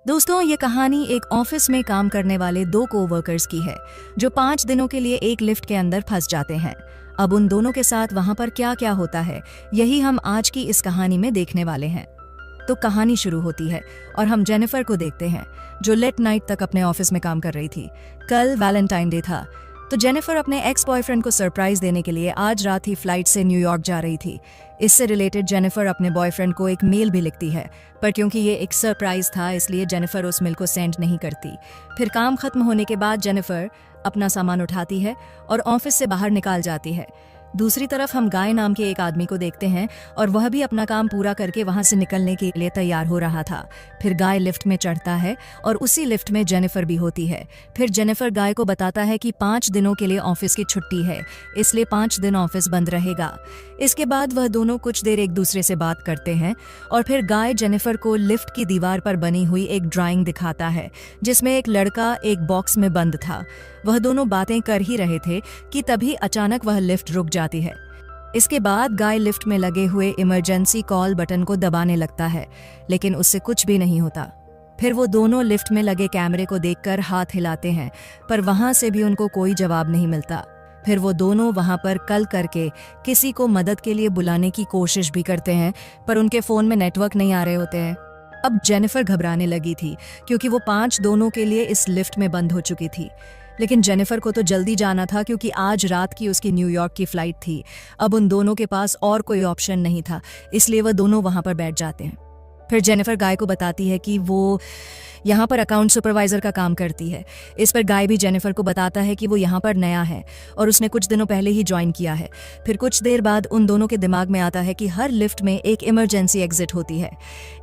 दोस्तों, ये कहानी एक ऑफिस में काम करने वाले दो कोवर्कर्स की है जो 5 दिनों के लिए एक लिफ्ट के अंदर फंस जाते हैं। अब उन दोनों के साथ वहां पर क्या क्या होता है, यही हम आज की इस कहानी में देखने वाले हैं। तो कहानी शुरू होती है और हम जेनिफर को देखते हैं जो लेट नाइट तक अपने ऑफिस में काम कर रही थी। कल वैलेंटाइन डे था, तो जेनिफर अपने एक्स बॉयफ्रेंड को सरप्राइज देने के लिए आज रात ही फ्लाइट से न्यूयॉर्क जा रही थी। इससे रिलेटेड जेनिफर अपने बॉयफ्रेंड को एक मेल भी लिखती है, पर क्योंकि ये एक सरप्राइज था इसलिए जेनिफर उस मेल को सेंड नहीं करती। फिर काम खत्म होने के बाद जेनिफर अपना सामान उठाती है और ऑफिस से बाहर निकाल जाती है। दूसरी तरफ हम गाय नाम के एक आदमी को देखते हैं और वह भी अपना काम पूरा करके वहां से निकलने के लिए तैयार हो रहा था। फिर गाय लिफ्ट में चढ़ता है और उसी लिफ्ट में जेनिफर भी होती है। फिर जेनिफर गाय को बताता है कि 5 दिनों के लिए ऑफिस की छुट्टी है, इसलिए 5 दिन ऑफिस बंद रहेगा। इसके बाद वह दोनों कुछ देर एक दूसरे से बात करते हैं और फिर गाय जेनिफर को लिफ्ट की दीवार पर बनी हुई एक ड्राइंग दिखाता है जिसमें एक लड़का एक बॉक्स में बंद था। वह दोनों बातें कर ही रहे थे कि तभी अचानक वह लिफ्ट रुक जाती है। इसके बाद गाय लिफ्ट में लगे हुए इमरजेंसी कॉल बटन को दबाने लगता है, लेकिन उससे कुछ भी नहीं होता। फिर वो दोनों लिफ्ट में लगे कैमरे को देखकर हाथ हिलाते हैं, पर वहां से भी उनको कोई जवाब नहीं मिलता। फिर वो दोनों वहां पर कल करके किसी को मदद के लिए बुलाने की कोशिश भी करते हैं, पर उनके फोन में नेटवर्क नहीं आ रहे होते हैं। अब जेनिफर घबराने लगी थी क्योंकि वो 5 दिनों के लिए इस लिफ्ट में बंद हो चुकी थी। लेकिन जेनिफर को तो जल्दी जाना था क्योंकि आज रात की उसकी न्यूयॉर्क की फ्लाइट थी। अब उन दोनों के पास और कोई ऑप्शन नहीं था, इसलिए वह दोनों वहां पर बैठ जाते हैं। फिर जेनिफर गाय को बताती है कि वो यहाँ पर अकाउंट सुपरवाइजर का काम करती है। इस पर गाय भी जेनिफर को बताता है कि वो यहाँ पर नया है और उसने कुछ दिनों पहले ही ज्वाइन किया है। फिर कुछ देर बाद उन दोनों के दिमाग में आता है कि हर लिफ्ट में एक इमरजेंसी एग्जिट होती है,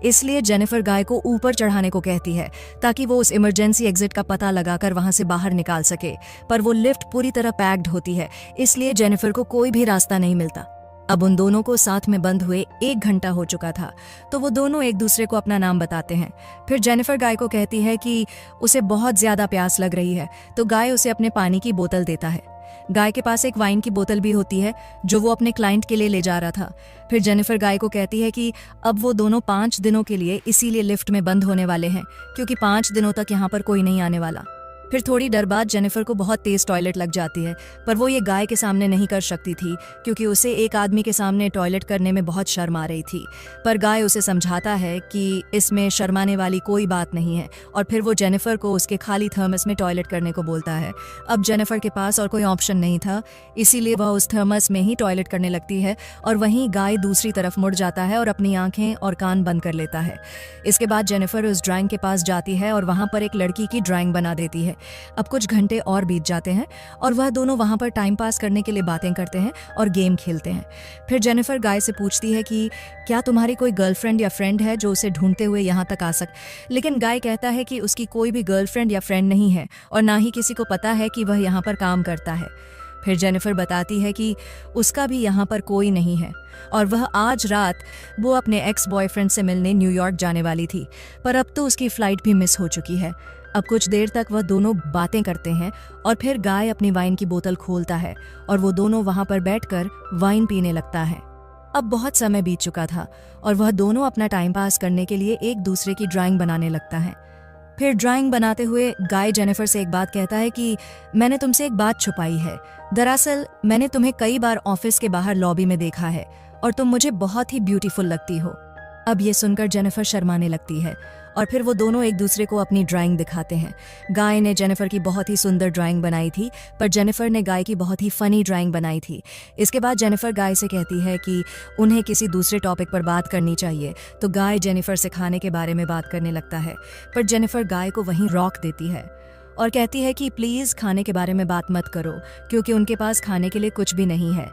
इसलिए जेनिफर गाय को ऊपर चढ़ाने को कहती है ताकि वो उस इमरजेंसी एग्जिट का पता लगाकर वहां से बाहर निकाल सके। पर वो लिफ्ट पूरी तरह पैक्ड होती है, इसलिए जेनिफर को कोई भी रास्ता नहीं मिलता। अब उन दोनों को साथ में बंद हुए 1 घंटा हो चुका था, तो वो दोनों एक दूसरे को अपना नाम बताते हैं। फिर जेनिफर गाय को कहती है कि उसे बहुत ज्यादा प्यास लग रही है, तो गाय उसे अपने पानी की बोतल देता है। गाय के पास एक वाइन की बोतल भी होती है जो वो अपने क्लाइंट के लिए ले जा रहा था। फिर जेनिफर गाय को कहती है कि अब वो दोनों 5 दिनों के लिए इसीलिए लिफ्ट में बंद होने वाले हैं क्योंकि 5 दिनों तक यहाँ पर कोई नहीं आने वाला। फिर थोड़ी देर बाद जेनिफर को बहुत तेज टॉयलेट लग जाती है, पर वो ये गाय के सामने नहीं कर सकती थी क्योंकि उसे एक आदमी के सामने टॉयलेट करने में बहुत शर्म आ रही थी। पर गाय उसे समझाता है कि इसमें शर्माने वाली कोई बात नहीं है और फिर वो जेनिफर को उसके खाली थर्मस में टॉयलेट करने को बोलता है। अब जेनिफर के पास और कोई ऑप्शन नहीं था, इसीलिए वह उस थर्मस में ही टॉयलेट करने लगती है और वहीं गाय दूसरी तरफ मुड़ जाता है और अपनी आंखें और कान बंद कर लेता है। इसके बाद जेनिफर उस ड्राइंग के पास जाती है और वहां पर एक लड़की की ड्राइंग बना देती है। अब कुछ घंटे और बीत जाते हैं और वह दोनों वहां पर टाइम पास करने के लिए बातें करते हैं और गेम खेलते हैं। फिर जेनिफर गाय से पूछती है कि क्या तुम्हारी कोई गर्लफ्रेंड या फ्रेंड है जो उसे ढूंढते हुए यहाँ तक आ लेकिन गाय कहता है कि उसकी कोई भी गर्लफ्रेंड या फ्रेंड नहीं है और ना ही किसी को पता है कि वह यहाँ पर काम करता है। फिर जेनिफर बताती है कि उसका भी यहाँ पर कोई नहीं है और वह आज रात वो अपने एक्स बॉयफ्रेंड से मिलने न्यूयॉर्क जाने वाली थी, पर अब तो उसकी फ्लाइट भी मिस हो चुकी है। अब कुछ देर तक वह दोनों बातें करते हैं और फिर गाय अपनी वाइन की बोतल खोलता है और वो दोनों वहां पर बैठकर वाइन पीने लगता है। अब बहुत समय बीत चुका था और वह दोनों अपना टाइम पास करने के लिए एक दूसरे की ड्राइंग बनाने लगता है। फिर ड्राइंग बनाते हुए गाय जेनिफर से एक बात कहता है कि मैंने तुमसे एक बात छुपाई है। दरअसल मैंने तुम्हें कई बार ऑफिस के बाहर लॉबी में देखा है और तुम मुझे बहुत ही ब्यूटीफुल लगती हो। अब ये सुनकर जेनिफर शर्माने लगती है और फिर वो दोनों एक दूसरे को अपनी ड्राइंग दिखाते हैं। गाय ने जेनिफर की बहुत ही सुंदर ड्राइंग बनाई थी, पर जेनिफर ने गाय की बहुत ही फनी ड्राइंग बनाई थी। इसके बाद जेनिफर गाय से कहती है कि उन्हें किसी दूसरे टॉपिक पर बात करनी चाहिए, तो गाय जेनिफर से खाने के बारे में बात करने लगता है, पर जेनिफर गाय को वहीं रोक देती है और कहती है कि प्लीज़ खाने के बारे में बात मत करो क्योंकि उनके पास खाने के लिए कुछ भी नहीं है।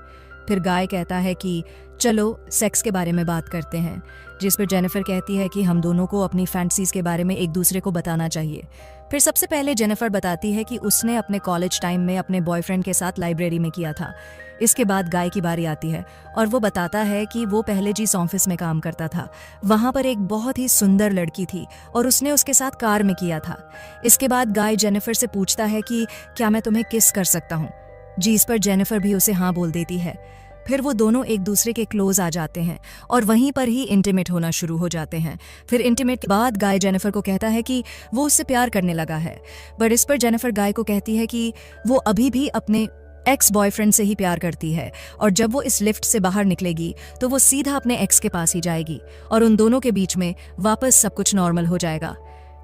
फिर गाय कहता है कि चलो सेक्स के बारे में बात करते हैं, जिस पर जेनिफर कहती है कि हम दोनों को अपनी फैंटसीज के बारे में एक दूसरे को बताना चाहिए। फिर सबसे पहले जेनिफर बताती है कि उसने अपने कॉलेज टाइम में अपने बॉयफ्रेंड के साथ लाइब्रेरी में किया था। इसके बाद गाय की बारी आती है और वो बताता है कि वो पहले जिस ऑफिस में काम करता था वहां पर एक बहुत ही सुंदर लड़की थी और उसने उसके साथ कार में किया था। इसके बाद गाय जेनिफर से पूछता है कि क्या मैं तुम्हें किस कर सकता हूँ, जिस पर जेनिफर भी उसे हाँ बोल देती है। फिर वो दोनों एक दूसरे के क्लोज आ जाते हैं और वहीं पर ही इंटीमेट होना शुरू हो जाते हैं। फिर इंटीमेट के बाद गाय जेनिफर को कहता है कि वो उससे प्यार करने लगा है, बट इस पर जेनिफर गाय को कहती है कि वो अभी भी अपने एक्स बॉयफ्रेंड से ही प्यार करती है और जब वो इस लिफ्ट से बाहर निकलेगी तो वो सीधा अपने एक्स के पास ही जाएगी और उन दोनों के बीच में वापस सब कुछ नॉर्मल हो जाएगा।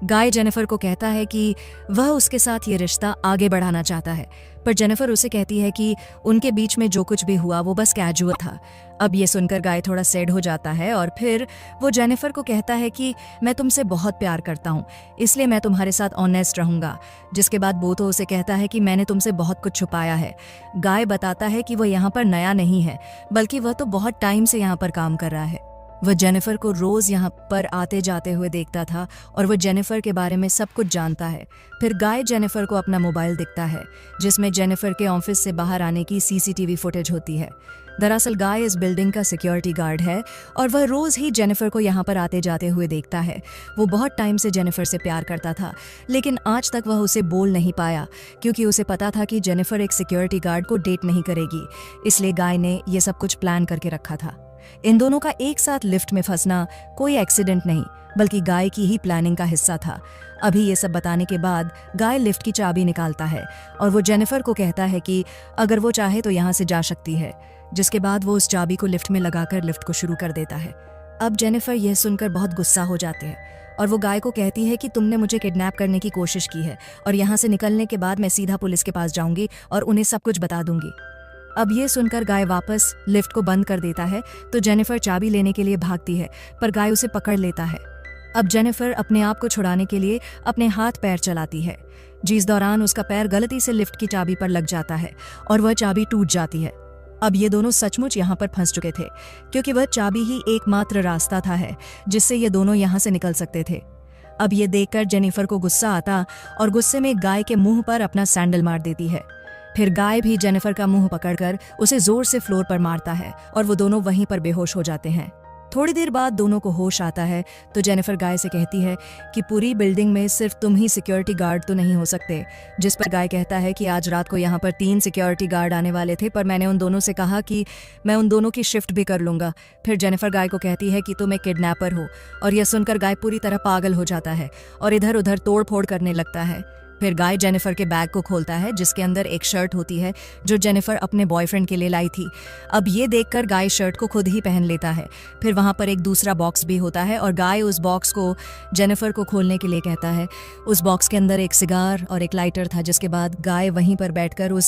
गाय जेनिफर को कहता है कि वह उसके साथ ये रिश्ता आगे बढ़ाना चाहता है, पर जेनिफर उसे कहती है कि उनके बीच में जो कुछ भी हुआ वो बस कैजुअल था। अब ये सुनकर गाय थोड़ा सैड हो जाता है और फिर वो जेनिफर को कहता है कि मैं तुमसे बहुत प्यार करता हूँ, इसलिए मैं तुम्हारे साथ ऑनेस्ट रहूंगा। जिसके बाद वो तो उसे कहता है कि मैंने तुमसे बहुत कुछ छुपाया है। गाय बताता है कि वह यहाँ पर नया नहीं है, बल्कि वह तो बहुत टाइम से यहाँ पर काम कर रहा है। वह जेनिफर को रोज यहाँ पर आते जाते हुए देखता था और वह जेनिफर के बारे में सब कुछ जानता है। फिर गाय जेनिफर को अपना मोबाइल दिखता है जिसमें जेनिफर के ऑफिस से बाहर आने की सीसीटीवी फुटेज होती है। दरअसल गाय इस बिल्डिंग का सिक्योरिटी गार्ड है और वह रोज ही जेनिफर को यहाँ पर आते जाते हुए देखता है। वो बहुत टाइम से जेनिफर से प्यार करता था, लेकिन आज तक वह उसे बोल नहीं पाया क्योंकि उसे पता था कि जेनिफर एक सिक्योरिटी गार्ड को डेट नहीं करेगी। इसलिए गाय ने ये सब कुछ प्लान करके रखा था। इन दोनों का एक साथ लिफ्ट में फंसना कोई एक्सीडेंट नहीं, बल्कि गाय की ही प्लानिंग का हिस्सा था। अभी ये सब बताने के बाद गाय लिफ्ट की चाबी निकालता है और वो जेनिफर को कहता है कि अगर वो चाहे तो यहाँ से जा सकती है। जिसके बाद वो उस चाबी को लिफ्ट में लगाकर लिफ्ट को शुरू कर देता है। अब जेनिफर यह सुनकर बहुत गुस्सा हो जाते हैं और वो गाय को कहती है कि तुमने मुझे किडनैप करने की कोशिश की है और यहाँ से निकलने के बाद मैं सीधा पुलिस के पास जाऊंगी और उन्हें सब कुछ बता दूंगी। अब ये सुनकर गाय वापस लिफ्ट को बंद कर देता है तो जेनिफर चाबी लेने के लिए भागती है, पर गाय उसे पकड़ लेता है। अब जेनिफर अपने आप को छुड़ाने के लिए अपने हाथ पैर चलाती है, जिस दौरान उसका पैर गलती से लिफ्ट की चाबी पर लग जाता है और वह चाबी टूट जाती है। अब ये दोनों सचमुच यहाँ पर फंस चुके थे क्योंकि वह चाबी ही एकमात्र रास्ता था है जिससे ये दोनों यहाँ से निकल सकते थे। अब ये देखकर जेनिफर को गुस्सा आता और गुस्से में गाय के मुंह पर अपना सैंडल मार देती है। फिर गाय भी जेनिफर का मुंह पकड़कर उसे जोर से फ्लोर पर मारता है और वो दोनों वहीं पर बेहोश हो जाते हैं। थोड़ी देर बाद दोनों को होश आता है तो जेनिफर गाय से कहती है कि पूरी बिल्डिंग में सिर्फ तुम ही सिक्योरिटी गार्ड तो नहीं हो सकते। जिस पर गाय कहता है कि आज रात को यहाँ पर 3 सिक्योरिटी गार्ड आने वाले थे, पर मैंने उन दोनों से कहा कि मैं उन दोनों की शिफ्ट भी कर लूंगा। फिर जेनिफर गाय को कहती है कि तुम एक किडनैपर हो और यह सुनकर गाय पूरी तरह पागल हो जाता है और इधर उधर तोड़ फोड़ करने लगता है। फिर गाय जेनिफर के बैग को खोलता है जिसके अंदर एक शर्ट होती है जो जेनिफर अपने बॉयफ्रेंड के लिए लाई थी। अब ये देखकर गाय शर्ट को खुद ही पहन लेता है। फिर वहाँ पर एक दूसरा बॉक्स भी होता है और गाय उस बॉक्स को जेनिफर को खोलने के लिए कहता है। उस बॉक्स के अंदर एक सिगार और एक लाइटर था, जिसके बाद गाय वहीं पर बैठकर उस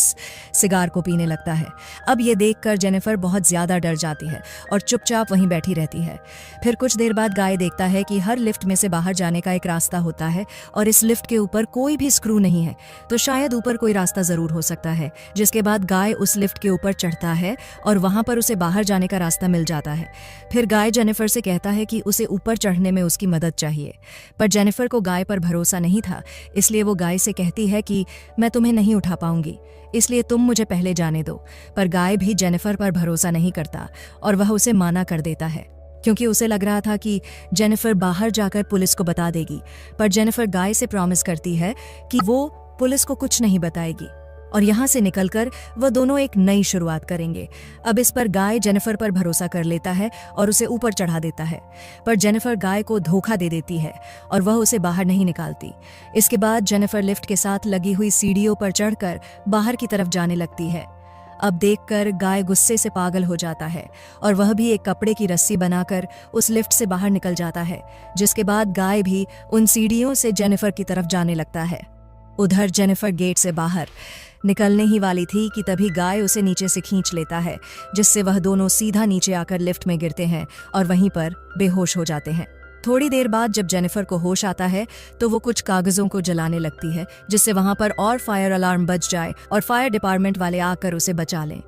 सिगार को पीने लगता है। अब ये देखकर जेनिफर बहुत ज़्यादा डर जाती है और चुपचाप वहीं बैठी रहती है। फिर कुछ देर बाद गाय देखता है कि हर लिफ्ट में से बाहर जाने का एक रास्ता होता है और इस लिफ्ट के ऊपर कोई भी स्क्रू नहीं है, तो शायद ऊपर कोई रास्ता जरूर हो सकता है। जिसके बाद गाय उस लिफ्ट के ऊपर चढ़ता है और वहां पर उसे बाहर जाने का रास्ता मिल जाता है। फिर गाय जेनिफर से कहता है कि उसे ऊपर चढ़ने में उसकी मदद चाहिए, पर जेनिफर को गाय पर भरोसा नहीं था, इसलिए वो गाय से कहती है कि मैं तुम्हें नहीं उठा पाऊंगी, इसलिए तुम मुझे पहले जाने दो। पर गाय भी जेनिफर पर भरोसा नहीं करता और वह उसे माना कर देता है क्योंकि उसे लग रहा था कि जेनिफर बाहर जाकर पुलिस को बता देगी। पर जेनिफर गाय से प्रॉमिस करती है कि वो पुलिस को कुछ नहीं बताएगी और यहाँ से निकलकर वह दोनों एक नई शुरुआत करेंगे। अब इस पर गाय जेनिफर पर भरोसा कर लेता है और उसे ऊपर चढ़ा देता है, पर जेनिफर गाय को धोखा दे देती है और वह उसे बाहर नहीं निकालती। इसके बाद जेनिफर लिफ्ट के साथ लगी हुई सीढ़ियों पर चढ़कर बाहर की तरफ जाने लगती है। अब देखकर गाय गुस्से से पागल हो जाता है और वह भी एक कपड़े की रस्सी बनाकर उस लिफ्ट से बाहर निकल जाता है। जिसके बाद गाय भी उन सीढ़ियों से जेनिफर की तरफ जाने लगता है। उधर जेनिफर गेट से बाहर निकलने ही वाली थी कि तभी गाय उसे नीचे से खींच लेता है, जिससे वह दोनों सीधा नीचे आकर लिफ्ट में गिरते हैं और वहीं पर बेहोश हो जाते हैं। थोड़ी देर बाद जब जेनिफर को होश आता है तो वो कुछ कागजों को जलाने लगती है, जिससे वहां पर और फायर अलार्म बज जाए और फायर डिपार्टमेंट वाले आकर उसे बचा लें।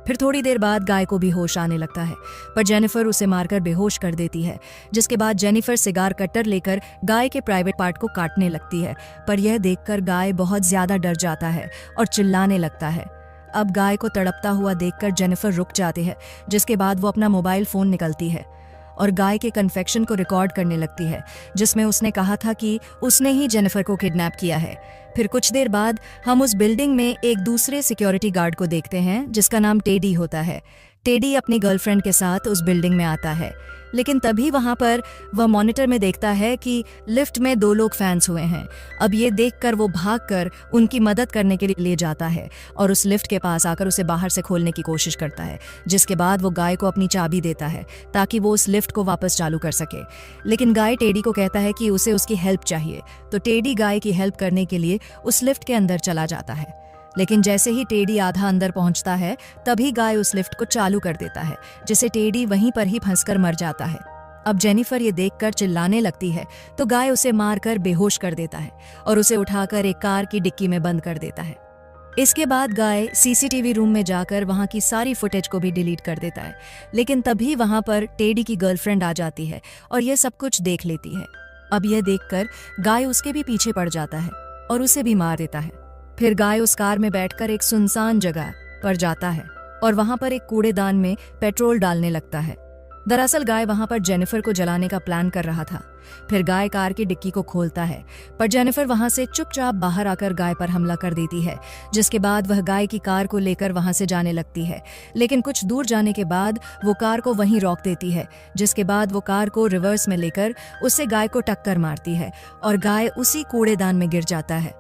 फिर थोड़ी देर बाद गाय को भी होश आने लगता है, पर जेनिफर उसे मारकर बेहोश कर देती है। जिसके बाद जेनिफर सिगार कटर लेकर गाय के प्राइवेट पार्ट को काटने लगती है, पर यह देखकर गाय बहुत ज्यादा डर जाता है और चिल्लाने लगता है। अब गाय को तड़पता हुआ देखकर जेनिफर रुक जाती है, जिसके बाद वो अपना मोबाइल फोन निकालती है और गाय के कन्फेक्शन को रिकॉर्ड करने लगती है, जिसमें उसने कहा था कि उसने ही जेनिफर को किडनैप किया है। फिर कुछ देर बाद हम उस बिल्डिंग में एक दूसरे सिक्योरिटी गार्ड को देखते हैं जिसका नाम टेडी होता है। टेडी अपनी गर्लफ्रेंड के साथ उस बिल्डिंग में आता है, लेकिन तभी वहां पर वह मॉनिटर में देखता है कि लिफ्ट में 2 लोग फैंस हुए हैं। अब ये देखकर वो भागकर उनकी मदद करने के लिए जाता है और उस लिफ्ट के पास आकर उसे बाहर से खोलने की कोशिश करता है, जिसके बाद वो गाय को अपनी चाबी देता है ताकि वो उस लिफ्ट को वापस चालू कर सके। लेकिन गाय टेडी को कहता है कि उसे उसकी हेल्प चाहिए, तो टेडी गाय की हेल्प करने के लिए उस लिफ्ट के अंदर चला जाता है। लेकिन जैसे ही टेडी आधा अंदर पहुंचता है, तभी गाय उस लिफ्ट को चालू कर देता है, जिससे टेडी वहीं पर ही फंसकर मर जाता है। अब जेनिफर ये देखकर चिल्लाने लगती है, तो गाय उसे मारकर बेहोश कर देता है और उसे उठाकर एक कार की डिक्की में बंद कर देता है। इसके बाद गाय सीसीटीवी रूम में जाकर वहां की सारी फुटेज को भी डिलीट कर देता है, लेकिन तभी वहां पर टेडी की गर्लफ्रेंड आ जाती है और यह सब कुछ देख लेती है। अब यह देखकर गाय उसके भी पीछे पड़ जाता है और उसे भी मार देता है। फिर गाय उस कार में बैठकर एक सुनसान जगह पर जाता है और वहां पर एक कूड़ेदान में पेट्रोल डालने लगता है। दरअसल गाय वहां पर जेनिफर को जलाने का प्लान कर रहा था। फिर गाय कार की डिक्की को खोलता है, पर जेनिफर वहां से चुपचाप बाहर आकर गाय पर हमला कर देती है, जिसके बाद वह गाय की कार को लेकर वहां से जाने लगती है। लेकिन कुछ दूर जाने के बाद वो कार को वहीं रोक देती है, जिसके बाद वो कार को रिवर्स में लेकर उससे गाय को टक्कर मारती है और गाय उसी कूड़ेदान में गिर जाता है।